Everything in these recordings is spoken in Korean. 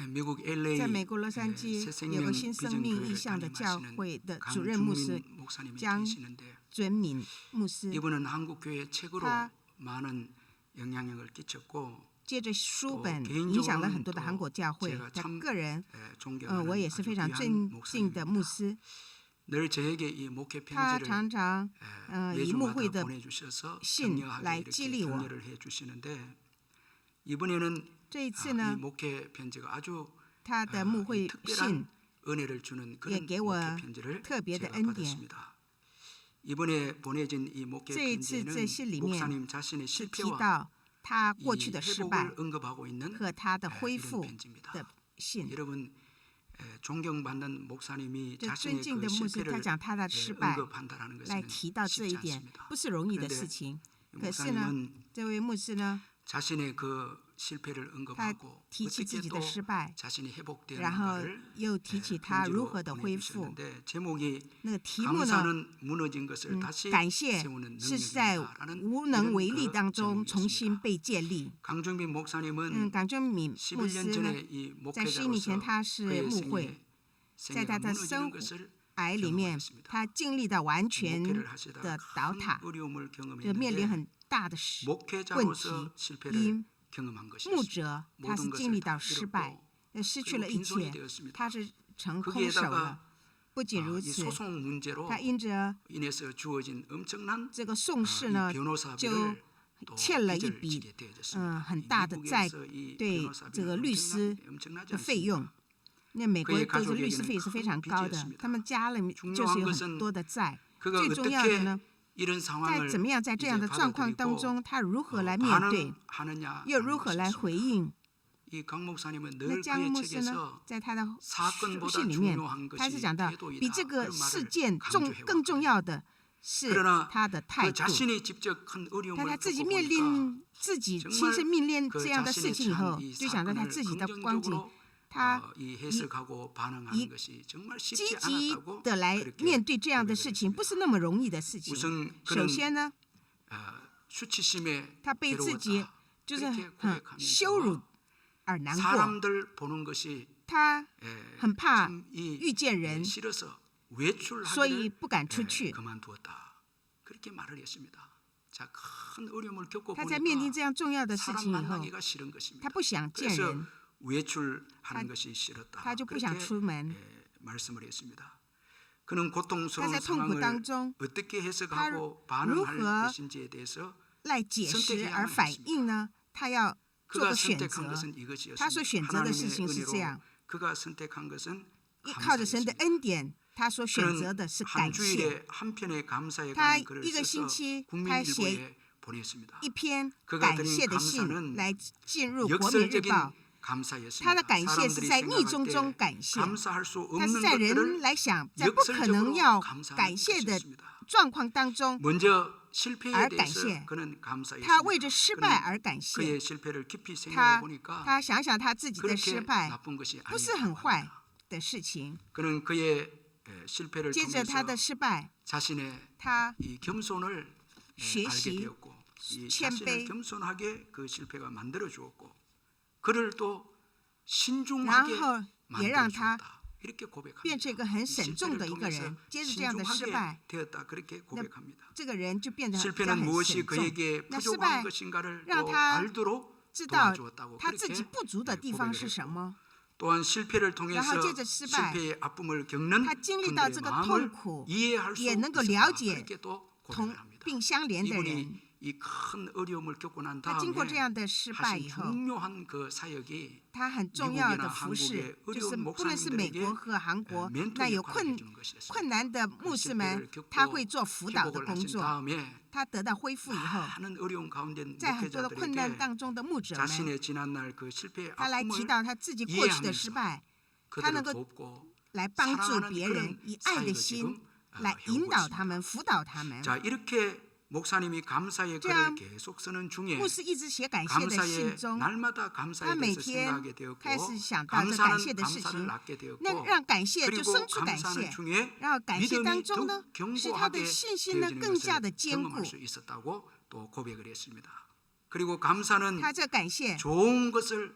미국 在 LA 美国洛杉矶 새 有个 생명 新生命意 비전교회를 向的教 담임하시는 会的主任牧师 강중민 목사님이 장 계시는데 准敏牧师， 이분은 한국 교회 책으로 타- 많은 영향력을 끼쳤고 借着书本 개인적으로는 影响了很多的韩国教会 제가 。他 참 个人， 존경하는 我也是 아주 非常 귀한 尊敬的牧 목사님입니다. 师。 늘 저에게 이 목회 他 편지를 常常以牧 매주마다 会的 보내주셔서 信 격려하게 来 이렇게 激励我。 격려를 해주시는데 이번에는 这一次 이 呢， 목회 편지가 아주 他的 이 牧会信 특별한 은혜를 주는 也 그런 给我 목회 편지를 特别的 제가 恩典。 받았습니다. 이번에 보내진 이 목회 这一次 편지에는 这信里面 목사님 자신의 是提 실패와 到他 이 过去的失败 회복을 언급하고 있는 和他的恢 이런 复 편지입니다. 的信。 여러분 존경받는 목사님이 这尊 자신의 敬 그 的牧师，他 실패를 讲他的失败 언급한다는 来 것은 提到这 쉽지 一点， 않습니다. 不是容易的 그런데 事情。 이 可是呢， 목사님은 这位牧师呢， 자신의 그 실패를 他 언급하고 提起 어떻게 自己 또 的失败， 자신이 然后 회복되었는가를 又提起他如 편지로 何的恢复。 보내주셨는데 제목이 那个题目呢， 감사는 무너진 것을 다시 感谢 세우는 是在 능력이다라는 无能为力 이런 当 그 中重新 제목이었습니다. 被建立。 강준빈 목사님은 港中敏牧 11년 师呢， 전에 이 在10年 목회자로서 前他是 그의 牧会， 생애가 在他的 무너지는 生 것을 癌里面， 경험했습니다. 他经历到完全 목회를 하시다가 的倒 큰 塌， 어려움을 就面临 경험했는데 很大的问 목회자로서 题。 실패를 因 경험한 牧 것이었습니다. 者他是 모든 经历 것을 到 다 失败， 잃었고 失去了 그리고 一 빈손이 切， 되었습니다. 他是成空手 거기에다가 了。不仅如 이 此， 소송 문제로 他因着 인해서 주어진 엄청난 这个讼事 이 呢， 변호사비를 또 欠了一 빚을 笔 지게 되어졌습니다. 很 이 大的债 미국에서 이 对 변호사비는 这个律师 엄청나지 的费用 않습니다. 。那美国 그의 的这个律师 가족에게는 费是非 큰 常高的 빚이었습니다. ，他们家里就是有 중요한 很 것은 多的债。 그가 最重要的 어떻게 呢， 이런 在 상황을 怎么样在这样 이제 的状况当 받아들이고 中，他如何来面对， 반응하느냐 又如何来 하는 回 것이었습니다. 应？ 이 강 목사님은 那 늘 江 그의 牧师呢， 책에서 在他的 사건보다 信里面， 중요한 他是 것이 讲到 태도이다. 比这个 그런 事 말을 件更重 강조해왔거든요. 要的是 그러나 他的态 그 度。 자신이 직접 큰 但 어려움을 他自己 겪고 面 보니까 临自己亲身面临 그 这样的事 자신의 情以后， 참 이 就想到他 사건을 自己的光景， 긍정적으로 他 이 해석하고 반응하는 것이 정말 积 쉽지 极 않았다고 的来 그렇게 面对这样的 고백을 事情， 했습니다. 不是那么容易的事情。 우선 首 그는 先呢， 수치심에 他被自己 괴로웠다. 就是 그렇게 很羞辱 고백하면서 而难过， 사람들 보는 것이 他 很怕 참 이 遇见人， 싫어서 所以 외출하기를 不敢出去。 그만두었다. 그렇게 말을 했습니다. 자, 큰 어려움을 겪고 他在面临 보니까 这样重要的事 사람 情以后， 만나기가 싫은 것입니다. 他不想见 그래서 人， 외출하는 것이 싫었다. 他就不想 그렇게 出门。 말씀을 했습니다. 그는 고통스러운 他在痛苦 상황을 当中 어떻게 해석하고 他如 반응할 何 것인지에 대해서 来解释 선택해야만 而反 했습니다. 应呢？他要做 그가 个选 선택한 择。 것은 이것이었습니다. 他所选择的事情是这 하나님의 样 은혜로 ， 그가 선택한 것은 靠着神的 감사였습니다. 恩典，他所选择 그는 的是 한 感谢。 주일에 한 편의 감사에 他 관한 글을 一个 써서 星期，他 국민일보에 写 보냈습니다. 一篇 그가 感谢的 드린 信 감사는 来进入国民日 역설적인 报。 감사였습니다. 他的感谢是 사람들이 在逆中 생각할 中 때 感谢， 감사할 수 但是 없는 在人 것들을 来想，在不可能 역설적으로 要 감사하는 感谢的 것이었습니다. 状况当中， 먼저 실패에 알 대해서 감사. 그는 감사했습니다. 他为着失败而感谢。 그의 실패를 깊이 생각해 他 보니까 他想想他自己的失 그렇게 败， 나쁜 것이 不是很 아니었다고 坏 합니다. 的事情。 그는 그의 실패를 接着他 통해서 的失败， 자신의 他 이 겸손을 알게 学习 되었고 이 谦 자신을 卑， 겸손하게 그 실패가 만들어 주었고 그를 또 然 신중하게 后也 만들어 让他 주었다. 이렇게 变成一 고백합니다. 个很 이 慎重 실패를 的一个 통해서 人。接着这样的失 신중하게 败， 되었다. 그렇게 고백합니다. 这个人就变得比较 실패는 很 무엇이 慎重。 그에게 那失 부족한 败 것인가를 让 또 他 알도록 知道 도와주었다고 他自己 그렇게 不足的地方 고백을 是什 했고 么。 또한 실패를 然 통해서 后接着失败， 실패의 아픔을 겪는 他经历到 그들의 这个 마음을 痛苦， 이해할 수 也能够 있었다. 了解 그렇게 또 同 고백을 합니다. 并相连的人。 이분이 이 큰 어려움을 겪고 난 他经过这 다음에 样的失败 하신 以后， 중요한 그 사역이 他很重要 미국이나 的服饰 한국의 就是 어려운 不论是美 목사님들에게 国和韩国，那 멘토 有 역할을 困 해주는 것이었습니다. 困难的牧师们 실패를 ，他 겪고 会做辅导的 회복을 工 하신 作。 다음에 他得到恢复以后， 많은 어려운 가운데 在很多的困难 목회자들에게 当中的牧者们， 자신의 지난날 그 실패의 他来提 아픔을 到他自己过去的失败， 그들을能够 돕고 来帮助 사랑하는 别人， 그런 以爱的 사역을 心 지금 来 해오고 引导 있습니다. 他们、辅导他们。 자, 이렇게 목사님이 감사의 这样 글을 계속 쓰는 중에 牧师一直写感谢的信 감사의 中， 날마다 감사에 他每 대해서 天 생각하게 되었고 开始想到这感谢 감사는 的事 감사를 情， 낳게 되었고 那让感谢就 그리고 生出感 감사는 谢， 중에 然后感谢当 믿음이 中呢 더욱 ，使他的 견고하게 信心呢 되어지는 更加 것을 的坚固 경험할 。 수 있었다고 또 고백을 했습니다. 그리고 감사는 他这感谢 좋은 것을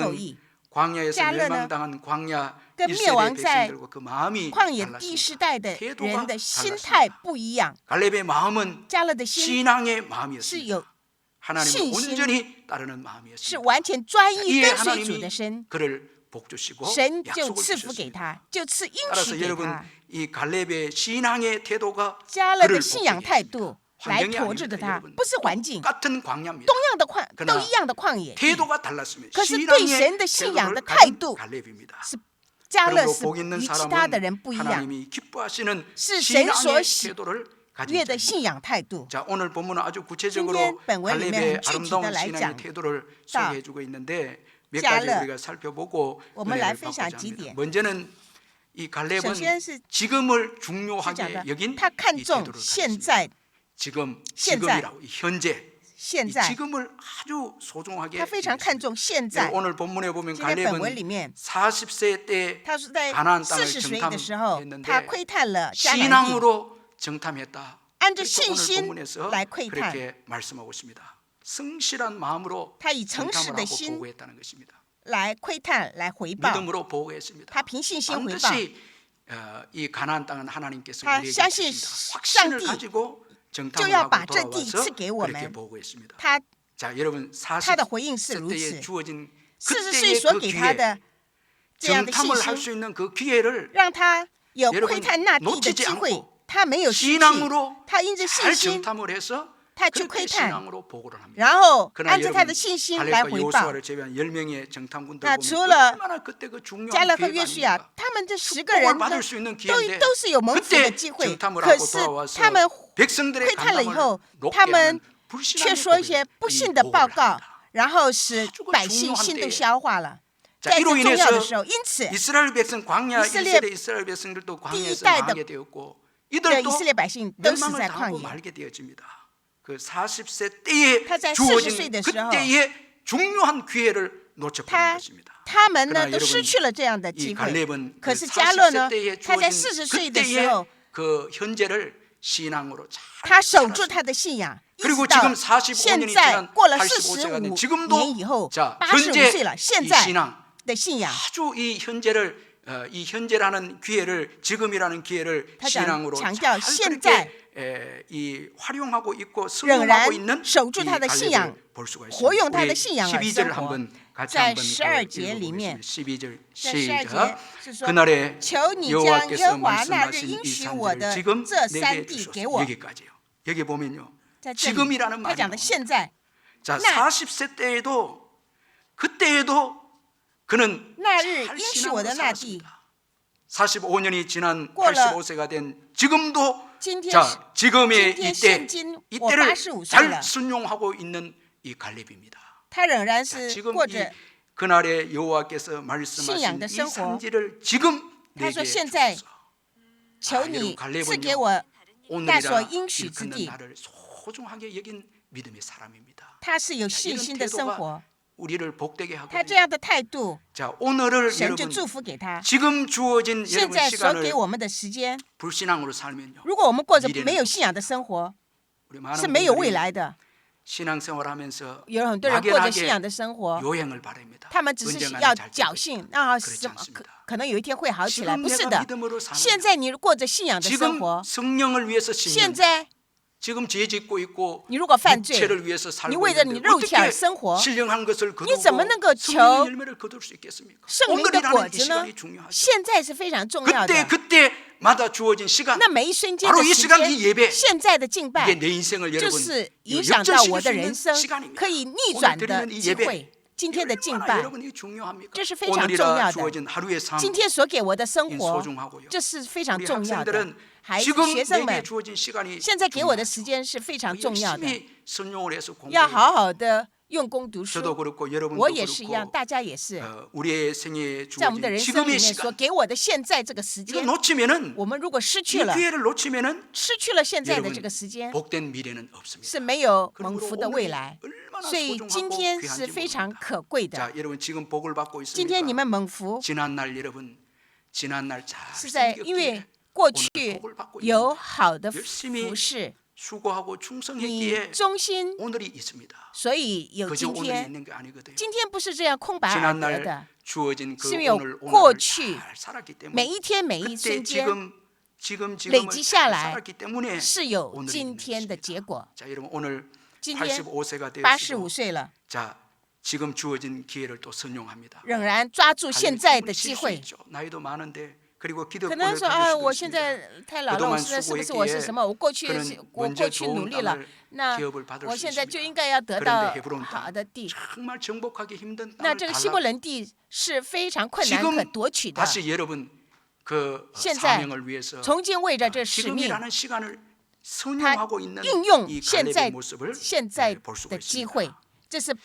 口意， 광야에서 자르는 멸망당한 광야 跟灭亡在 백성들과 그 마음이 旷野第一时 달랐습니다. 代的 태도가 人的心态 달랐습니다. 不一样。 갈렙의 마음은 加勒的心 신앙의 是 마음이었습니다. 有 하나님을 信心 온전히 따르는 是 마음이었습니다. 完全专一 이에 跟随主 하나님이 的神， 그를 복주시고 神就 약속을 赐福给 주셨습니다. 他，就赐应 따라서 许给 여러분 他。 이 갈렙의 신앙의 태도가 加勒 그를 的信仰 복되게 态 했습니다. 度来 환경이 驮着 아닙니다, 他， 여러분. 不是环境， 똑같은 광야입니다. 同样的旷 그러나 都一样的旷野。 태도가 달랐습니다. 可是对 신앙의 神的信仰 태도를 的态 가진 度 갈렙입니다. 是加勒 그러므로 是 복 있는 与其他的 사람은 人不一样， 하나님이 기뻐하시는 是神所 신앙의 喜 태도를 가진 悦的 자입니다. 信仰态度。 자, 오늘 본문은 아주 구체적으로 今天本文里面 갈렙의 很具体的 아름다운 来 신앙의 讲 태도를 到 소개해주고 있는데 몇 加 가지 勒 우리가 살펴보고 我们来 은혜를 分享 받고자 几 합니다. 点。 먼저는 이 갈렙은 首先是 지금을 是讲 중요하게 的 여긴 ，他看 이 重 태도를 现 가졌습니다. 在， 지금 现在 지금이라고 이 현재 现 이 在， 지금을 아주 소중하게 他非常看 여겼습니다. 重现 여러분, 在。 오늘 본문에 보면 今天本文 갈렙은 里面， 40세 때 他是在 가나안 땅을 40岁的时候， 정탐했는데 他窥探了迦南地， 신앙으로 정탐했다. 按着 그래서 信 오늘 心 본문에서 来窥探， 그렇게 말씀하고 있습니다. 성실한 마음으로 他以诚实 정탐을 的 하고 心 보고했다는 것입니다. 来窥探，来回报。 믿음으로 보고했습니다. 他凭信心回报， 반드시 이 가나안 땅은 하나님께서 他 우리에게 相信 주신다. 확신을 上帝 가지고 就 정탐을 要 하고 把这地 돌아와서 赐给我 그렇게 们。 보고했습니다. 他 자, 여러분 他的回应是如 40세에 此， 주어진 40岁 그때의 所 그 给他 기회, 的这样的信 정탐을 할 心， 수 있는 그 기회를 让他有 여러분 窥探那地的 놓치지 机会 않고 ，他没有失去， 신앙으로 他因着 잘 信心， 정탐을 해서 他去 그렇게 窥探， 신앙으로 보고를 합니다. 然后 그러나 按照他 여러분 的信心来 갈렙과 回报。 여호수아를 제외한 10명의 정탐군들 那 보면 除了 얼마나 그때 그 加 중요한 勒和 기회가 约书亚 아닙니까? ，他们这10个 복을 人 받을 呢， 수 있는 都 기회인데 都是有蒙福的 그때 机会， 정탐을 可 하고 是 돌아와서 他们 백성들의 窥探了以 간담을 后， 높게 他们 하는 却 불신앙의 说一些 복을 不 이 信的 복을 报告 합니다. ，然后使 아주 百 중요한 姓心都 때에 消化了。 자, 在这 이로 重要 인해서 的时候，因此 이스라엘 백성 광야 이스라엘 1세대 이스라엘 백성들도 광야에서 이달도 망하게 되었고 的 이들도 以色列百姓都是 멸망을 在旷 당하고 野。 말게 되어집니다. 그 40세 때에 他在 주어진 40岁的时候 그때의 중요한 기회를 놓쳐버린 他 것입니다. 他们呢 그러나 都 여러분 失去了这样的 이 机会。 갈렙은 可 그 是加勒呢 40세 ， 때에 他在 주어진 40岁的时 그때의 候， 그 현재를 신앙으로 잘 他守住 살았습니다. 他的信仰，一 그리고 直到 지금 45现 년이 在 지난 过了 85세가 된 45 지금도 年以后， 자 85 현재 岁了，现 이 在 신앙 的信仰， 아주 이 현재를 이 현재라는 기회를 지금이라는 기회를 他讲 신앙으로 强调 잘 现在 그렇게 이 활용하고 있고 仍 승용하고 然 있는 守住 이 他的信仰 갈렙을 볼 수가 活 있습니다. 用他的 우리 信仰而 12절 生活。 한번 같이 在 한번 12节里面 12절 在12 시작 节是说， 그날에 求你将 여호와께서 耶和华那日 말씀하신 应 이 许我 산지를 的 지금 这 내게 三地 주소서 给我。 여기까지요. 여기 보면요. 在这里， 지금이라는 他 말이 讲的 나옵니다. 现在， 자, 나- 40세 때에도 그때에도 그는 那日 잘 应许我 신앙으로 的那地， 살았습니다. 45년이 지난 过了 85세가 된 지금도 今天 자, 지금의 今天 이때 现今我 이때를 85岁 잘 了， 순용하고 있는 이 갈렙입니다. 他仍然 자, 是 지금 过 이 着 그날의 여호와께서 信仰 말씀하신 的 이 生活。 산지를 지금 他 내게 说现在 주소서. 求 아, 你 여러분 갈렙은요, 赐给我， 오늘이라 나서 인许일컫는 之地。 나를 소중하게 여긴 믿음의 사람입니다. 他是有信 이런 心的生 태도가 活。 우리를 복되게 他 하거든요. 这样的态度， 자, 오늘을 神就 여러분 祝福给他。 지금 주어진 现 여러분 在所 시간을 给我们的时间， 불신앙으로 살면요. 如果我们过着 미래는 没有信仰的生活， 우리 是 많은 没有未 분들이 来的。 신앙생활하면서 有很多人过着信仰 막연하게 的生活， 요행을 바랍니다. 他们只是 언젠가는 要 잘 侥 되겠지. 幸，啊， 그렇지 什么 않습니다. 可能有一天会好起来， 지금 不是 내가 的。 믿음으로 사는 现在你过着信仰的生 지금 活， 성령을 위해서 现 심는 在 지금 죄 짓고 있고 你如果犯罪， 육체를 위해서 你 살고 为着你 있는데 肉体 어떻게 而生活， 신령한 것을 你怎么能够 거두고 求 성령의 열매를 거둘 수 있겠습니까? 圣灵的果 오늘이라는 이 子呢 시간이 ？ 중요하죠. 现在是非常重要 그때 的。 그때마다 주어진 시간 那每一瞬间 바로 的 이 时 시간 이 间， 예배 现在的敬拜 이게 내 인생을 就 여러분 是影响到我 역전시킬 的 수 人 있는 生， 시간입니다. 可以逆 오늘 转的 드리는 이 机 예배 会。今天的敬 얼마나 拜， 여러분이 중요합니까? 这是非常重 오늘이라 要的。 주어진 하루의 삶 今天所给我的生 인 活， 소중하고요. 这是非常 우리 重要的。 학생들은 孩子、 지금 学生 내게 们， 주어진 시간이 现在给我的 중요하죠. 时间是非常重要的， 열심히 선용을 해서 要 공부해야 好好的用功读 저도 书。 그렇고 여러분도 我也是一样， 그렇고 大家也是， 우리의 생애에 在我们的 주어진 人生里 지금의 面所 시간 给我的现在这个时 이거 间， 놓치면은 我们如果失 이 去了， 기회를 놓치면은 失去了现在的 여러분 这个时间， 복된 미래는 없습니다. 是没有蒙 그러므로 福的未 오늘이 来。 얼마나 所以今 소중하고 天 귀한지 是非常 모릅니다. 可贵的。 자, 여러분 지금 복을 받고 今天你 있습니까? 们蒙福， 지난날 여러분 지난날 잘 是在因 생겼기에 为过去有好的服饰， 수고하고 你 충성했기에 忠心， 오늘이 있습니다. 所以有 그저 今 오늘이 天。 있는 게 아니거든요. 今天不是这样空白而得 지난날 的， 주어진 그 是因为有 오늘 过 오늘을 去 잘 살았기 每 때문에 一天每一 그때 瞬间 지금을 累积下 잘 来 살았기 때문에 是有 오늘이 今 있는 天的 것입니다. 结果。 자, 여러분 오늘 今天 85세가 85 되었고 岁了， 자, 지금 주어진 기회를 또 선용합니다. 仍然抓住现在的机 쉴수 会。 있죠. 나이도 많은데 그리고 可 기득권을 能说 가질 啊， 수도 我现在 있습니다. 太老了，我 그동안 是不是我是什么？我过去 그는 我 먼저 过去努 좋은 力了， 땅을 那 기업을 받을 我 수 现在就 있습니다. 应该要得 그런데 到 헤브론 好 땅 的地。 정말 정복하기 힘든 那 땅을 这个希伯 달라 伦地是非常困难可 지금 夺取的。 다시 여러분 그 现在 사명을 위해서 重新为着这使命， 지금이라는 시간을 선용하고 있는 运用 이 现 갈렙의 在 모습을 现在 볼 수가 的机会 있습니다. ，这是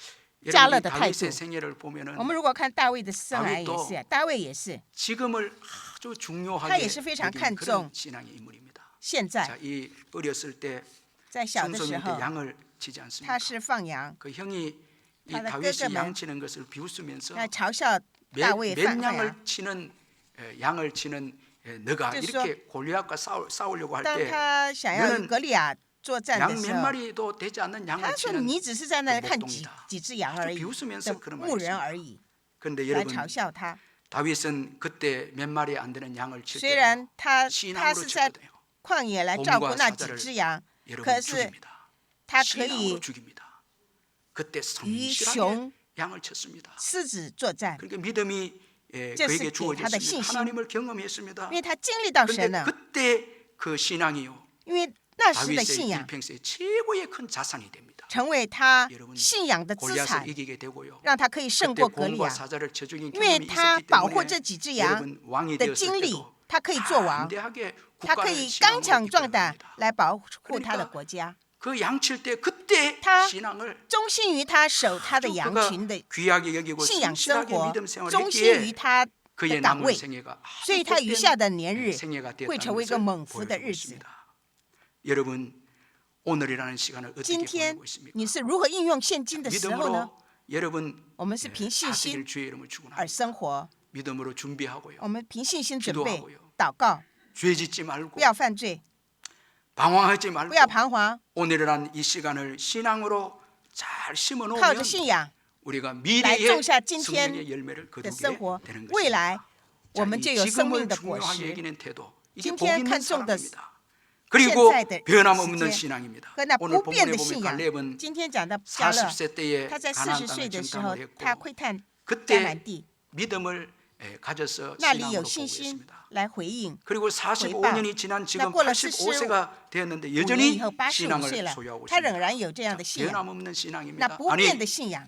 加 여러분 勒 이 的态度 다윗의 。 생애를 보면은 我们如果看大卫的生涯 다윗도 也是，大卫也是， 지금을 아주 他 중요하게 也是非常 여기는 看 그런 重 신앙의 인물입니다. 现在 자, 이 어렸을 때 在小的时 청소년 候 때 ， 양을 치지 않습니까? 他是放羊， 그 형이 이 다들 다윗이 끄끄면 양 치는 것을 비웃으면서 他嘲笑大卫 몇 放 양을 羊。 치는 양을 치는 너가就是 이렇게 골리앗과 싸우려고 할 当 때 他想要与 너는 格利亚作战的 양 时 몇 候， 마리도 되지 않는 他 양을 说 치는 你只是在那看 목동이다 几只羊而已 비웃으면서 的 그런 牧人 말했습니다. 而已， 그런데 来 여러분 嘲笑他。 다윗은 그때 몇 마리 안 되는 양을 칠 虽 때 然他 신앙으로 是在 쳤거든요. 旷野来照顾 곰과 那几 사자를 只羊， 여러분 可是 죽입니다. 他可以 신앙으로 죽입니다. 그때 与 성실하게 熊、 양을 쳤습니다. 狮子作战， 그러니까 믿음이就是 그에게 给他的信 주어졌습니다. 心。 하나님을 경험했습니다. 因为他经历到 그런데 神了， 그때 그 신앙이요 因为那时的 다윗의 信仰 일평생 최고의 큰 자산이 됩니다. 成为他 여러분 信仰的资 골리앗을 产， 이기게 되고요. 让他可以胜 그때 过格利 곰과 亚。 사자를 쳐 죽인 因为 경험이 他 있었기 保护 때문에 这几只羊 여러분 왕이 的 되었을 经历 때도 ，他可以做王， 담대하게 他可 국가를 以刚 신앙으로 强壮胆 이끌어갑니다. 来保护他的 그러니까 国家， 그 양칠 때 그때 他 신앙을 忠心于他守他的 아주 羊 그가 群的 귀하게 여기고 信仰生 성실하게 活 믿음 ， 생활을 忠心于 했기에 他 그의 的岗 남은 位， 생애가 所以 아주 他余下 복된 的年日 생애가 会 되었다는 成为一个 것을 猛福的 보여주고 日子。 있습니다. 여러분 오늘이라는 시간을 어떻게 今天 보내고 있습니까? 你是如何应用现今的时候呢？ 믿음으로 여러분 我们是凭信 다스릴 心 주의 이름을 而 축원합니다. 生活， 믿음으로 준비하고요. 我们凭信心准备 기도하고요 祷告， 죄 짓지 말고 不要犯罪， 방황하지 말고 不要彷徨， 오늘이란 이 시간을 신앙으로 잘 심어 靠 놓으면 着信仰 우리가 来 미래의 种下今天 성령의 열매를 的生 거두게 活 되는 ，未 것입니다. 来 자, 我们 이 就有生命 지금을 的果 중요하게 实。 여기는 태도 이게 今 복 天 있는 看重的 사람입니다. 그리고 现在的 변함없는 时间 신앙입니다. 和那 오늘 不变 본문에 的 보면 信仰。 갈렙은 今天讲的加勒， 40세 때에 他在 가나안 40岁 땅을 的时候 정탐을 ，他 했고 窥探迦 그때 南地， 믿음을 가져서 那里有 신앙으로 信心 보고했습니다. 来回应。 그리고 45년이 지난 지금 过了 85세가 되었는데 5年 여전히 以后85 신앙을 岁了， 소유하고 他仍 있습니다. 然有这样的信仰， 변함없는 那 신앙입니다. 不变 아니 的信仰，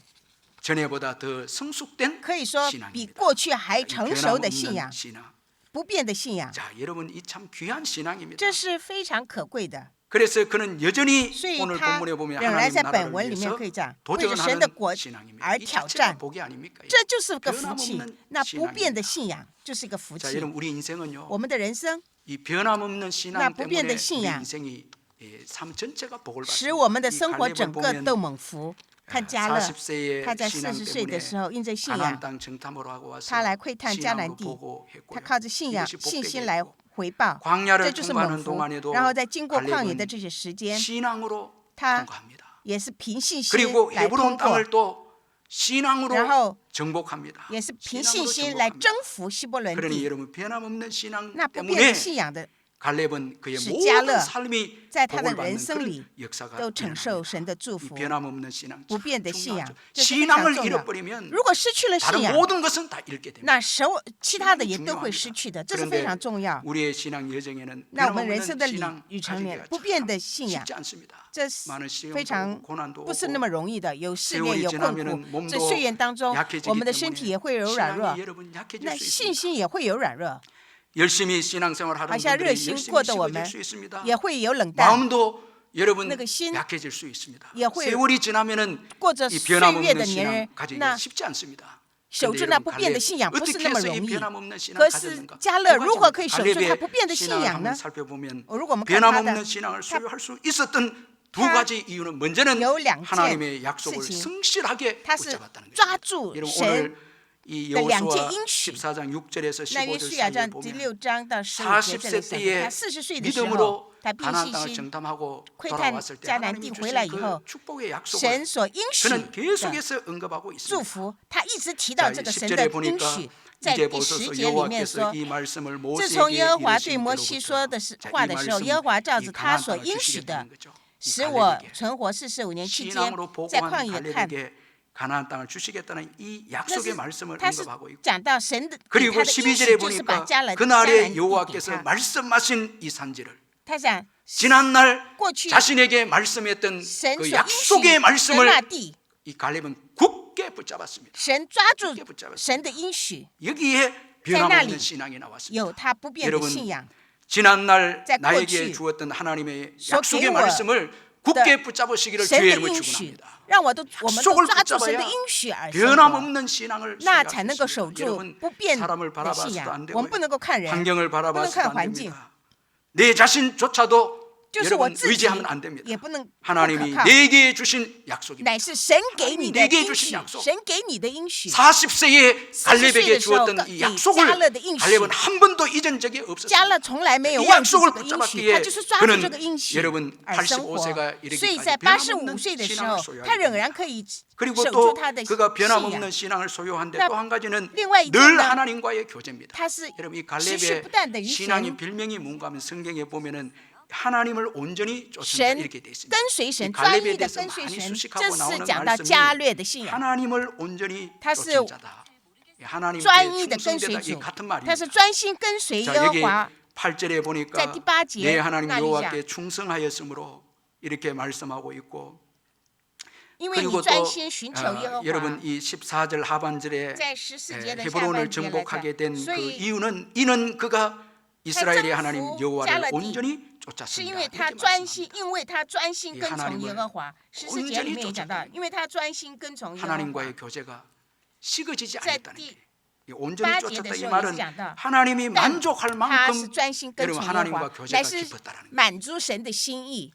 전에보다 더 성숙된 可以说比 신앙입니다. 过去还 이 成熟的信 변함없는 仰， 신앙. 不变的信仰， 자, 여러분 이 참 귀한 신앙입니다. 这是非常可贵的。 그래서 그는 여전히 所以 오늘 他 본문에 보면 仍然 하나님 在本 나라를 文里面 위해서 可以讲，为着神 도전하는 的国 신앙입니다. 而 이 挑 자체가 战， 복이 아닙니까? 这就是个福气 변함없는 。那不变的 신앙입니다. 信仰就是一个福 자, 气。 여러분 우리 인생은요. 我们的人生 이 변함없는 신앙 那不变 때문에 的信 우리 仰 인생이 삶 전체가 복을 使我们的 받습니다. 生活 이 整 갈렙을 个都 보면 蒙福。看加勒， 40세의 他在 신앙 40岁的 때문에 时候，因着信 가나안 仰， 땅 정탐으로 하고 와서 他来窥探迦南 신앙으로 地， 보고 했고요. 他靠着信仰、 이것이 信 복되게 心来 했고 回报，这 광야를 就是蒙 통과하는 福。 동안에도 然后在经过旷野的 갈렙은 这些时间， 신앙으로 他 통과합니다. 也是凭信心 그리고 来 헤브론 通过， 땅을 또 신앙으로 然后 정복합니다. 也是凭 신앙으로 信心来 정복합니다. 征服希伯伦 그러니 地。 여러분 변함없는 신앙 那不变 때문에 的信仰的， 갈렙은 그의 使加勒 모든 삶이 在他的 복을 人 받는 生 그런 里 역사가 都承受 일어납니다. 神的祝 이 福。 변함없는 신앙 不变的 참 信仰 중요하죠. 这是非常 신앙을 重要。 잃어버리면 如果失去了信 다른 仰， 모든 것은 다 잃게 됩니다. 那其他的也 신앙이 都会 중요합니다. 失去的，这是非 그런데 常重要。 우리의 신앙 여정에는 那我们人生 변함없는 的旅 신앙 旅程里 가지기가 ，不变 참 的信仰， 쉽지 않습니다. 这是 많은 非 시험도 常 오고 고난도 不是 오고 那么容易的，有试炼， 세월이 有困 지나면은 苦。 몸도 这岁月当中， 약해지기 我们的身体也会有软 때문에 弱 신앙이 ， 여러분 약해질 那 수 信 있습니다. 心也会有软弱， 열심히 신앙생활 하는 好像 분들이 热心 열심히 过的我们 식어질 수 있습니다. 也会有冷淡， 마음도 여러분 那个心 약해질 수 있습니다. 也会 세월이 지나면은 过着 이 岁月 변함없는 的年 신앙 日， 가지기 那 쉽지 않습니다. 守 근데 住那 여러분 不变的 갈렙 信仰不是 어떻게 那么 해서 容 이 易。 변함없는 신앙 可是 가졌는가? 加勒 두 如何 가지입니다. 可以守住他 갈렙의 不变的信 신앙을 仰 한번 呢？ 살펴보면 如果我们看他的 변함없는 신앙을 소유할 수 있었던 두 가지 이유는 먼저는 有两件 하나님의 약속을 事情 성실하게 他是 붙잡았다는 抓 것입니다. 住 여러분 神 오늘 이 的两件 여호수아 应许。 14장 6절에서 那约 15절 书亚 사이에 章第 보면 6章到15节这里 40세 讲，他 때에 40岁的时候， 믿음으로 他必 가나안 细 땅을 心 정탐하고 窥探 돌아왔을 때 迦南 하나님이 地回来 주신 以后 그 축복의 약속을 神所应许 그는 的 계속해서 언급하고 祝 있습니다. 福，他一直提到 자, 这个 이 神的 10절에 应 보니까 许，在 이제 第10 보소서 节里面 여호와께서 说， 이 말씀을 自从耶和 모세에게 华对摩西说 이르신 的是 때로부터 话 이 的时候， 말씀 耶和华照 이 着他 가나안 所 땅을 应许的， 주시겠다는 거죠. 이 使我 갈렙에게 存活45年期间， 신앙으로 在 보고한 旷野看， 갈렙에게 가나안 땅을 주시겠다는 이 那 약속의 是 말씀을 他是 언급하고 있고 讲到神的给 그리고 他的应 12절에 许，就是把 보니까 迦南 그날에 地给 여호와께서 他。 말씀하신 이 산지를 他想 지난날 过去 자신에게 말씀했던 神 그 所应许 약속의 的 말씀을 那地， 이 갈렙은 굳게 붙잡았습니다. 神抓住 굳게 붙잡았습니다. 神的应许， 여기에 在那 변함없는 里 신앙이 나왔습니다. 有他不变的 여러분 信仰。 지난날 在过 나에게 去 주었던 하나님의 所 약속의 给我 말씀을 굳게 붙잡으시기를 神 주의 的 이름을 应许 축원합니다. ，让我们都 약속을 抓住神的 붙잡아야 应许而生活， 변함없는 신앙을 那 소유할 才 수 能够守 있습니다. 住 여러분 不变 사람을 的信 바라봐서도 仰 안 。我们不 되고요. 能够看人， 환경을 不能 바라봐서도 看 안 环境， 됩니다. 내 자신조차도 就是我 여러분 自己 의지하면 안 됩니다. 也不能不可 하나님이 靠， 내게 주신 약속입니다. 乃是神给你的 하나님이 내게 应 주신 许， 약속. 神给你的应许。 40세에 갈렙에게 40岁的时候 주었던 이给 약속을迦勒的应许 갈렙은 한 번도 잊은 적이 迦 없었습니다. 勒从来没有 이 忘记这 약속을 个应许， 붙잡았기에 他就是抓住 그는 这个应许 여러분 而生活。 85세가 所以在 이르기까지 85岁的时候 변함없는 ， 신앙을 他仍 소유하게 然 됩니다. 可以 그리고 守 또 住他的 그가 信仰。 변함없는 신앙을 소유한데 나- 또 한 가지는 另外一件 늘 呢， 하나님과의 교제입니다. 他是 여러분 이 持续 갈렙의 不断的与 신앙의 神 별명이 뭔가 하면 성경에 보면은 하나님을 온전히 쫓는다 神 이렇게 돼 있습니다. 跟随神， 이 专 갈렙에 一的 대해서 跟随 많이 神， 수식하고 这是 나오는 讲到 말씀이 加略的信仰。 하나님을 온전히 他是 쫓은 자다. 하나님께 专一的跟随 충성되다 이 主， 같은 他 말입니다. 是专心跟随 자 耶和 여기 华。 8절에 보니까 在第8节 내 하나님 那里 여호와께 충성하였으므로 이렇게 말씀하고 있고 因为你 그리고 专 또 心寻求耶和 여러분 华。 이 14절 하반절에 在14节的下 헤브론을 半节来 정복하게 讲， 된 所 그 以 이유는 이는 그가 이스라엘의 하나님 征服 여호와를 加勒地 온전히 是因 쫓았습니다. 为他 이렇게 专心， 말씀합니다. 因为他专心 이 跟从 하나님을 耶和华。14节里面也讲到 온전히 ，因为他专心跟从耶和华。 하나님과의 교제가 식어지지 在 않았다는 第 게 이 온전히 8节 쫓았다 的 이 时候也是 말은 讲到， 하나님이 但 만족할 他是 만큼 专心跟 여러분 从耶和 하나님과 华， 교제가 乃是 깊었다는 거예요. 满足神的心意。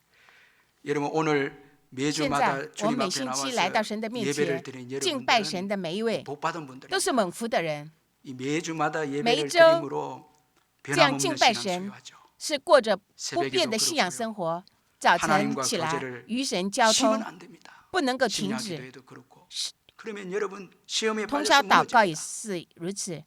여러분 오늘 现 매주마다 在我 주님 每 앞에 星期来到 나와서 神的面 예배를 前， 드린 敬拜神 여러분들은 的每一位 복 받은 분들 都是蒙福的人， 이 매주마다 每一 예배를 周 드림으로 这样 변함없는 敬拜 신앙 神， 소유하죠. 是过着不 새벽에도 变的信仰 그렇고요. 生活。早晨 하나님과 起来 교제를 与神交 쉬면 通， 안 됩니다. 不能够停 심야 止。 기도에도 그렇고. 그러면 여러분 시험에 通 빠져서 宵祷告也 무너집니다. 是如此，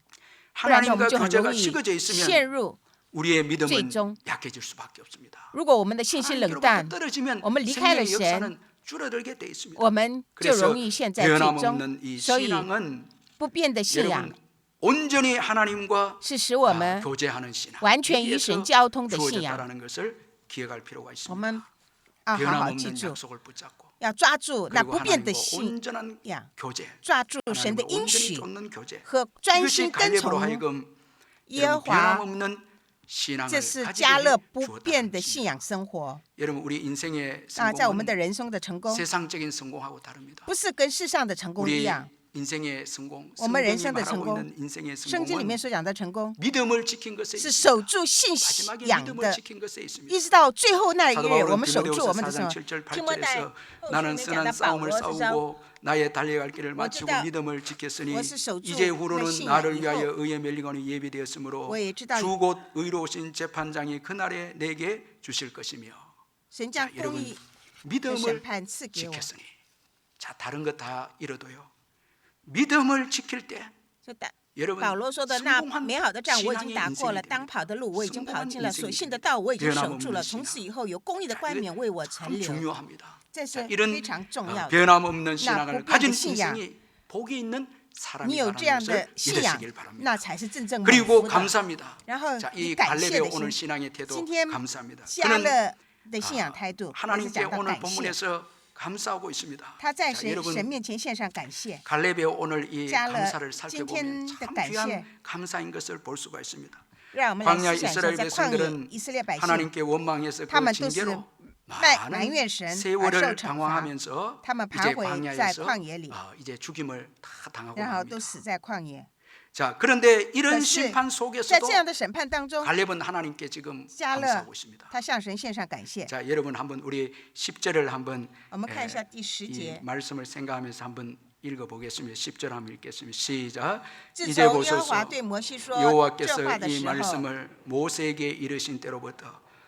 不然呢我 하나님과 们就很 교제가 容易 식어져 陷 있으면 入。 우리의 믿음은 최종. 약해질 수밖에 없습니다. 如果我们的信心冷 하나님으로부터 淡， 떨어지면 我们离开了 생명의 神， 역사는 줄어들게 돼 있습니다. 我们就 그래서 容易陷在最终。 변함없는 이 所以 신앙은 不变的信仰 여러분 온전히 하나님과 是使我们 교제하는 신앙, 完全与 여기에서 神交通的信仰。 주어졌다는 것을 기억할 필요가 我 있습니다. 们要好好记 변함없는 住， 약속을 붙잡고 要抓住那 그리고 不变的 하나님과 信 온전한 仰， 교제, 抓住神的 하나님과 应 온전히 许 쫓는 교제. 和专 이것이 心跟 갈렙으로 从 하여금 耶和 여러분 华。 변함없는 신앙을 这是 가지게 加勒不 주었다는 变的 것입니다. 信仰生活 여러분 우리 인생의 啊，在我们的 성공은 人生的成功， 세상적인 성공하고 다릅니다. 不是跟世上的成功一 우리 样。 인생의 성공, 我们人 성경이 生的成 말하고 功 있는 인생의 圣经里 성공은 面所讲的成功， 믿음을 지킨 것에 是 있습니다. 守住信 마지막에 仰 믿음을 的， 지킨 것에 있습니다. 一直到最后那一 사도 日，我 바울은 们守住我 디모데후서 们的什 4장 么？ 7절 提摩太 8절에서 后书 나는 里面讲 선한 到保 싸움을 罗是说， 싸우고 나의 달려갈 길을 我知 마치고 道 믿음을 지켰으니 我是守住 이제 那 후로는 信仰 나를 以 위하여 后， 의의 멸리관이 예비되었으므로 我也知道 주 곧 의로우신 재판장이 그날에 내게 주실 것이며 神将 자, 公 여러분 义的审 믿음을 判赐给我。 지켰으니 자 다른 것 다 잃어도요 믿음을 지킬 때 所以大 여러분 保罗说的那 성공한 美好的仗我已经 신앙의 打过了， 인생이 当 됩니다. 跑的路我已经跑 성공한 尽了， 인생이 所信的 됩니다. 道我已经守 변함없는 住了。 신앙. 从此以后，有公义的 자, 冠 이거 冕为我 참 存留， 중요합니다. 这 자, 是 이런 非常重要的。 변함없는 신앙을 나 가진 복된 신앙. 인생이 복이 있는 你 사람이 有这样 라는 的 것을 信仰 믿으시길 ， 바랍니다. 那才是真正蒙 그리고 福的。 감사합니다. 然后 자, 以 이 感 갈렙의 谢的 오늘 心， 신앙의 태도 今天 감사합니다. 加 그는 勒的信仰态度，我是 하나님께 讲到 오늘 感谢。 본문에서 감사하고 있습니다. 他在 자, 神 여러분 面前献上感谢。 갈렙의 오늘 이加勒 감사를 살펴보면 참 今天的感谢 귀한 감사인 것을 볼 수가 있습니다. 让我们来 광야 思想一下，在 이스라엘 旷野 백성들은 以色列百姓， 하나님께 원망해서 그 他们都是 징계로 埋 많은 怨神而受 세월을 惩罚， 방황하면서 他们 이제 爬回在 광야에서 旷野里， 이제 죽임을 다 당하고 然后 맙니다. 都死在旷野。 자, 그런데 이런 可是 심판 在 속에서도 这样的审判当中， 갈렙은 하나님께 지금 加勒 감사하고 있습니다. 他向神献上感谢。 자, 여러분 한번 우리 10절을 한번 我们看一下第10 이 节。 말씀을 생각하면서 한번 읽어보겠습니다. 10절 한번 읽겠습니다. 시작. 自 이제 从耶和华 보소서 对摩西说这 여호와께서 话的 이 时候， 말씀을 모세에게 이르신 때로부터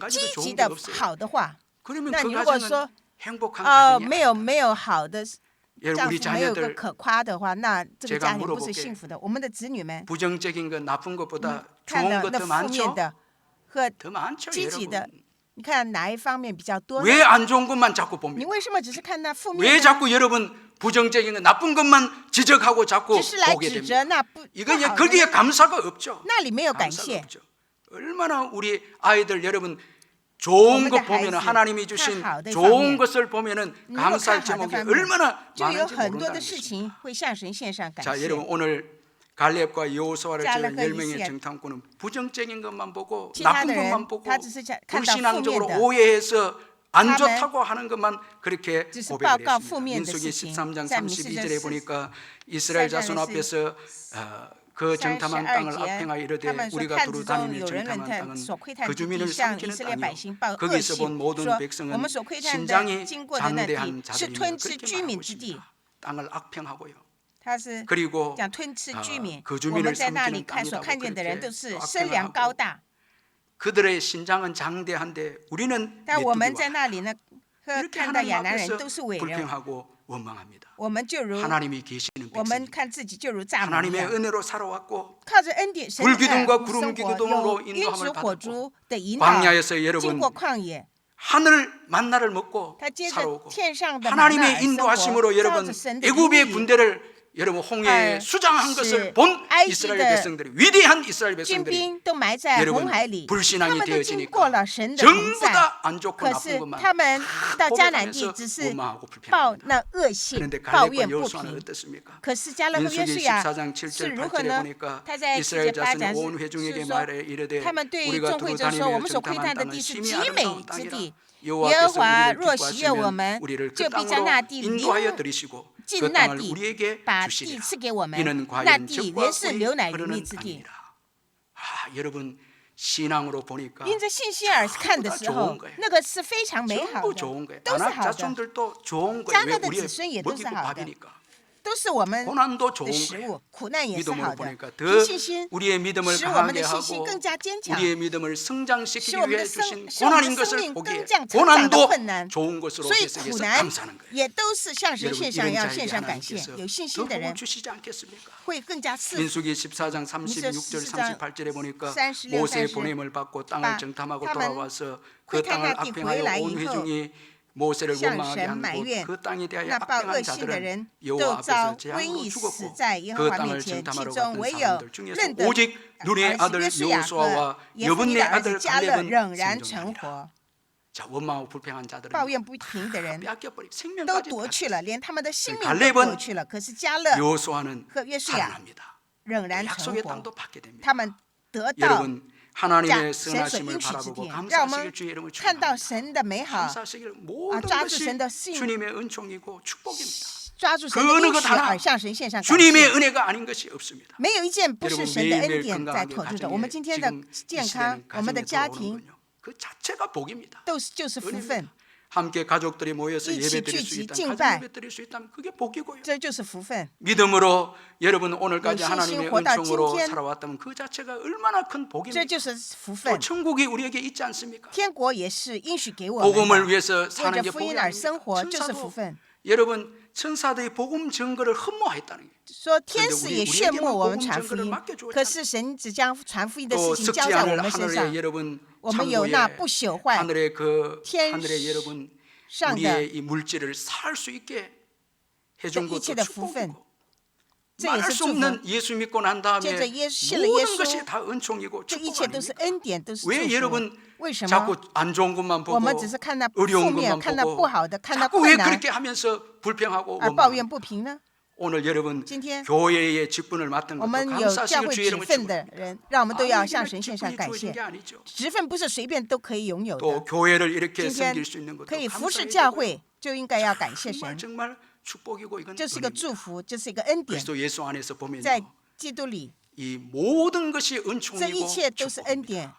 한 积 가지도 极 좋은 게 的 없어요. 好的话， 그러면 那 그 你如果 가정은 说 행복한 가정이 没有 아니다. 没有好的 여러분 우리 丈夫没有个 자녀들 可夸的话，那这个 제가 家庭不 물어볼게 是幸福的。我们的子女们 부정적인 것 나쁜 것보다 看 좋은 到 것 那 더 负面 많죠? 的和 더 많죠 积极的 여러분 ，你看哪一方面比较多呢？ 왜 안 좋은 것만 자꾸 你 봅니까? 为什么只是看那负面 왜 呢？ 자꾸 여러분 부정적인 것 나쁜 것만 지적하고 자꾸 只是来 보게 指 됩니까? 责那不 이건 好的 거기에 呢 감사가 없죠. 那里没有感 감사가 谢。 없죠. 얼마나 우리 아이들 여러분 좋은 것 보면 어머니 하나님이 아이들 주신 다好的 좋은 方面 것을 보면은 如果看 감사할 好的 제목이 方面， 얼마나 就有 많은지 很多 모른다는 的事 것입니다. 情会向神献上感 자 谢。 여러분 오늘 갈렙과 여호수아를 갈렙과 제외한 10명의 이스라엘. 정탐꾼은 부정적인 것만 보고 其他 나쁜 的人 것만 보고 他只是看到负面 불신앙적으로 的， 오해해서 안 他们 좋다고 하는 것만 그렇게 只是 고백을 报告负 했습니다. 面的 민수기 事情。 13장 在民事的 32절에 事 보니까 이스라엘 자손 13 앞에서 그 정탐한 땅을 32 악평하여 节， 이르되 他们说 우리가 探 두루 子中 다니며 有人论 정탐한 探 땅은 所窥探 그 之地 주민을 向以 삼키는 色列百 땅이요 姓报恶 거기서 气， 본 모든 说我 백성은 们所窥探的 심장이 经过的那地 장대한 是 자들이며 吞吃 그렇게 居民 말하고 之地， 있습니다. 땅을 악평하고요. 他是 그리고 讲吞吃居民。 그 我 주민을 们在那里 삼키는 看所 땅이라고 看见的人 그렇게 都是 또 身 악평을 量高 하고 大， 그들의 신장은 장대한데 우리는 但我们在 메뚜기와 那里呢，和 이렇게 看到 하나님 亚南人 앞에서 都是伟人， 불평하고 원망합니다. 我们就如 하나님이 계시는 我们 백성 看自己就如蚱蜢一 하나님의 样， 은혜로 살아왔고 靠着恩典神的 불기둥과 爱 구름 生活， 기둥으로 有云 인도함을 之火 받았고 烛的引导， 광야에서 经 여러분 过旷野， 하늘 만나를 먹고 他接着 살아오고 天上的玛纳 하나님의 而生活， 인도하심으로 照 여러분 着神的 애굽의 旨意， 군대를 여러분 홍해에 아, 수장한 것을 시- 본 아이시드 이스라엘 백성들이 위대한 이스라엘 军 백성들이 兵都埋在 여러분 红海里， 불신앙이 他们都经 되어지니까 过了神的同 전부 在。 다 안 좋고 可 나쁜 是 것만 他们到迦南地 고백하면서 只是 원망하고 报 불평합니다. 那恶性 그런데 ，抱 갈렙과 怨不 여호수아는 平。 어떻습니까? 可是加勒和约 민수기 书亚 14장 是 7절 如何 8절에 呢？ 보니까 他在7 이스라엘 节8 자손이 节 온 회중에게 是说， 말해 이르되 他们对 우리가 众会 두루 者说：“我 다니며 们所窥 정탐한 探的 땅은 地是 심히 极美 아름다운 之 땅이라 地。耶和 여호와께서 华 우리를 若喜悦我 기뻐하시면 们， 우리를 就 그 必将那 땅으로 地 인도하여 领 들이시고 进 그 那 땅을 地， 우리에게 把地 주시리라. 赐给我们。 이는 那 과연 地 적과 原是流 꿀이 奶与蜜 흐르는 之地。 땅이라. 여러분 신앙으로 보니까 因着信心而看的 다 时 좋은 候 거예요 ，那个是非常美好 전부 的， 좋은 거예요. 都是 나나 好的， 자손들도 좋은 거예요. 왜 자녀들 우리의子孙也都是 먹이고 好的。 밥이니까. 都是我们 고난도 좋은 的食 거예요. 物，苦难也是好 믿음으로 的。 보니까 凭 더 信心 우리의 믿음을 使我们的 강하게 信心 하고 更加坚强， 우리의 믿음을 使 성장시키기 我们 위해 的生 주신 使我们 고난인 的生 것을 命 보기에 更加成长的 고난도 困难。 좋은 것으로 所以 계속해서 苦难 감사하는 거예요. 也都是向神 여러분 献上， 이런 要 자에게 献上感谢。 하나님께서 有信 더 心的 복을 人 주시지 않겠습니까? 会更加赐福。 민수기 14장 36절 14장 38절에 보니까 36, 모세의 30 보냄을 받고 땅을 바- 정탐하고 他们 돌아와서 그 땅을 窥探那地 악평하여 回来 온 以后， 회중이 모세를 向 원망하게 神 한 埋 곳 怨， 그 땅에 대하여 那报恶 악평한 性的 자들은 人 여호와 都遭 앞에서 瘟 재앙으로 疫死 죽었고 在耶和 그 华 땅을 面前，其 정탐하러 中 갔던 唯有 사람들 중에서 认得 오직 눈의 儿子 아들 约书亚 여호수아와 和耶夫尼 여분의 的儿子 아들 加勒 갈렙은 仍然存 생존하니라. 活。 자 원망하고 불평한 자들은 抱怨不平的人 빼앗겨버리 都 생명까지 夺去了，连他们的性命 갈렙은 都夺去了。可是加勒 여호수아는 和约书亚 살아납니다. 仍然存 약속의 活， 땅도 받게 됩니다. 他们得到 여러분 하나님의 神所 선하심을 应许之 바라보고 地，让我 감사하시길 们 주의 이름을 看到 축원합니다. 神的美好， 감사하시길 모든 抓住 것이 神的信， 주님의 은총이고 축복입니다. 抓住神 그 的 어느 应 것 许 하나 而向神献上感 주님의 谢。 은혜가 아닌 것이 없습니다. 没有一件不是 여러분 神的恩 매일매일 典在 건강하게 托住的。 가정에 我们今天的 지금 이 健康 시대는 ，我们的 가정에 家 돌아오는 庭 건요. 그 자체가 복입니다. 就是福 은혜입니다. 分， 함께 가족들이 모여서 一起 예배 드릴 수 聚集 있다면 敬 가정 拜 예배 드릴 수 있다면 그게 복이고요. 这就是福分。 믿음으로 여러분 오늘까지 有信心 하나님의 活到 은총으로 今天 살아왔다면 그 자체가 얼마나 큰 这 복입니까? 就是福 또 分。 천국이 우리에게 있지 않습니까? 天国也是应许给我们 복음을 的， 위해서 为 사는 着 게 福 복이 音而生 아닙니까? 活，就是福 천사도 分。 여러분 천사들이 복음 증거를 흠모했다는 게 说天使也羡慕我们传福 우리에게만 音 복음 증거를 ，可是神只将传福音的 또 事情交 썩지 在我 않을 们身 하늘의 上。 여러분 我们有那 창고에 不朽坏 하늘의 그 天 하늘의 여러분 上的 우리의 이 물질을 살 수 있게 해준 一 것도 切的福分， 축복이고 这也 말할 是 수 祝福。 없는 예수 믿고 난 接 다음에 着信了耶 모든 稣 것이 다 은총이고 这一 축복 切都是 아닙니까? 恩典，都是祝 왜 福。 여러분 为什 자꾸 么？ 안 좋은 것만 我 보고 们只是看那负 어려운 面， 것만 看那不 보고 好的，看那 자꾸 왜 困难， 그렇게 하면서 불평하고 而抱怨 원망. 不平呢？ 오늘 여러분 今天 교회의 직분을 맡은 我 것도 们有教 감사하시길 会 주의 职 이름을 分的 축복합니다. 人，让我们都要 아니, 向 그냥 神献上 직분이 感 주어진 谢 게 。 아니죠. 职分不是随便都可以拥有 또 的， 교회를 이렇게 今天 섬길 수 있는 것도 可以服侍 감사해야 教 되고요. 会，就应该要感谢 정말 神。 정말 축복이고 이건 这是个 은혜입니다. 祝福，这是一个恩典， 그리스도 예수 안에서 在 보면요. 基督里， 이 모든 것이 这一 은총이고 切都是恩典 축복입니다.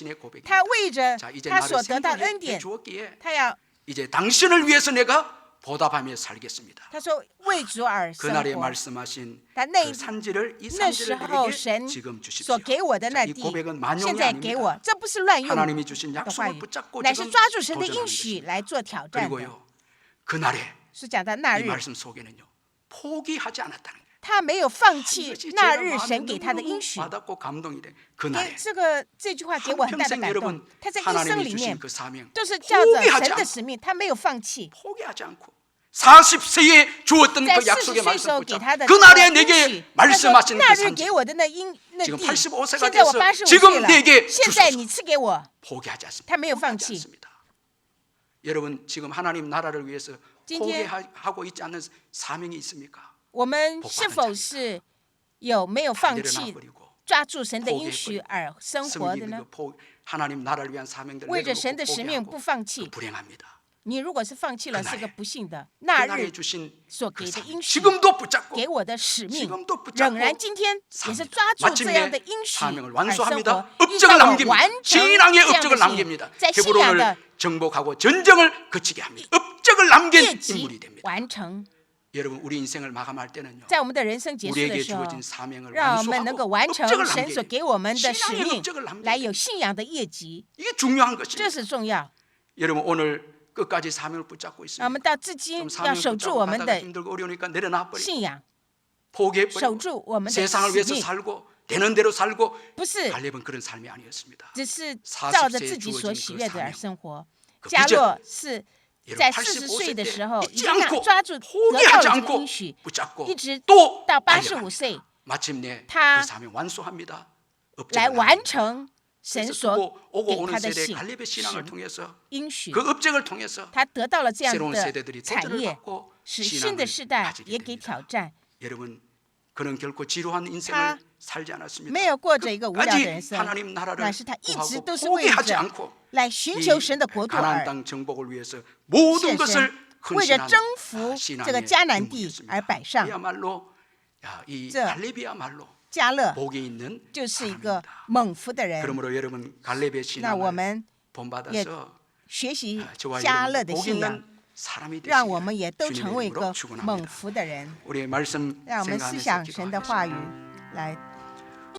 당신의 고백입니다. 他为着 자, 이제 他 나를 所得到的恩 생존해 典， 주었기에 他要 이제 당신을 위해서 내가 보답하며 살겠습니다. 他说为主而生 그날에 活。 말씀하신 但那 그 산지를 이 那时 산지를 候 내게 神 지금 所 주십시오. 给我的 자, 那 이 地， 고백은 现 만용이 在给我 아닙니다. ，这不是乱用 하나님이 주신 的话 약속을 语， 붙잡고 乃是 지금 抓住神的 도전하는 应许 것입니다. 来做挑战的。 그리고요, 그날에 是讲到那 이 日， 말씀 속에는요, 포기하지 않았다는 거예요. 他没有放弃 이것이 那 제가 日 마음에 神给他的应 너무너무 许。 와닿고 감동이 돼. 给 그날에 这句话给我很大的 한평생 感动 여러분 。他在一生 하나님이 里 주신 面 그 사명 都是照着 포기하지 神的 않고 使命，他没有放弃。 포기하지 않고 40세에 주었던 在 그 40 약속의 岁时候 말씀 给 붙잡고 他的 그날에 应 내게 许，他说 말씀하신 那 그 日 산지 给我的那 지금 地， 85세가 现在我 돼서 85岁 지금 了， 내게 现在 주소서 你赐给我， 포기하지 않습니다. 他没有放 포기하지 弃。 않습니다. 여러분 지금 하나님 나라를 위해서 今天 포기하고 있지 않는 사명이 있습니까? 我们是否是有没有放弃 내려놔버리고 抓住神的应许而生活的 성김이 呢？ 하나님 나라를 위한 사명들 为着神的使命不 포기하고 放弃， 불행합니다. 你如果是放弃了， 그날에 是个不幸的。那 그날에 日 주신 所 그 给的 사명 应许， 지금도 붙잡고 给我的使命， 지금도 仍 붙잡고 然今天也是 삽니다. 抓住这样的 마침내 应许 사명을 而生 완수합니다. 活，一直 업적을 到我 남깁니다. 完成 신앙의 这样 업적을 的信， 남깁니다. 在信仰的 헤브론을 정복하고 전쟁을 거치게 합니다. 업적을 남긴 业绩 인물이 됩니다. 完成。 여러분 우리 인생을 마감할 때는요. 在我们的人生结束的 우리에게 时候， 주어진 사명을 让我们能够 완수하고 完成 업적을 神所 남겨야 给我们的使 신앙의 命， 업적을 남겨야 来有信仰的业绩， 이게 중요한 这 것입니다. 是重要。 여러분 오늘 끝까지 사명을 붙잡고 我 있습니다. 们到至今 좀 要 사명을 守住 붙잡고 我们 가다가 的 힘들고 어려우니까 내려놔 버리고 信仰， 포기해버리고 守住我们的 세상을 使 위해서 命， 살고 되는 대로 살고 不是 갈렙은 그런 삶이 아니었습니다. 只是 40 照着 岁 自己 주어진 所 그 喜悦的 사명 而生活。 그 加 비전 洛是 在 여러분 40 85岁的 때 时候已 잊지 经 않고 抓住得到 포기하지 了这个 않고 应许， 붙잡고 一直 또 到 달려갑니다. 85岁 마침내 타- 그 사명 완수합니다. 来 업적을 完 남깁니다. 成神 그래서 所 두고 오고 给 오는 他的 세대 信 갈렙의 使 신앙을 통해서 应许 그 ， 업적을 통해서 他得到了这样 새로운 的 세대들이 产 도전을 业， 받고 使新的 신앙을 世代 가지게 也给 됩니다. 挑战。 여러분 그는 결코 지루한 타- 인생을 살지 않았습니다. 没有过着一个无聊的人 끝까지 生， 하나님 나라를 乃是他一直 구하고 都是为 포기하지 着 않고 来寻求神的国度 가나안 而 땅 정복을 위해서 모든 献 것을 身，为着 헌신한 征服 신앙의 这个迦南地 인물이었습니다. 而摆上。 그야말로 이 这 갈렙이야말로 加勒 복이 있는 就是一个 사람입니다. 猛福的人。 그러므로 여러분 갈렙의 那我 신앙을 们 본받아서 学习 저와 加勒 여러분 的 복 信仰， 있는 사람이 让我们也 되시길 都 주님의 成为一 이름으로 个猛 축원합니다. 福的人。 우리의 말씀 让我们思 생각하면서 想神的 기도하겠습니다. 话语，来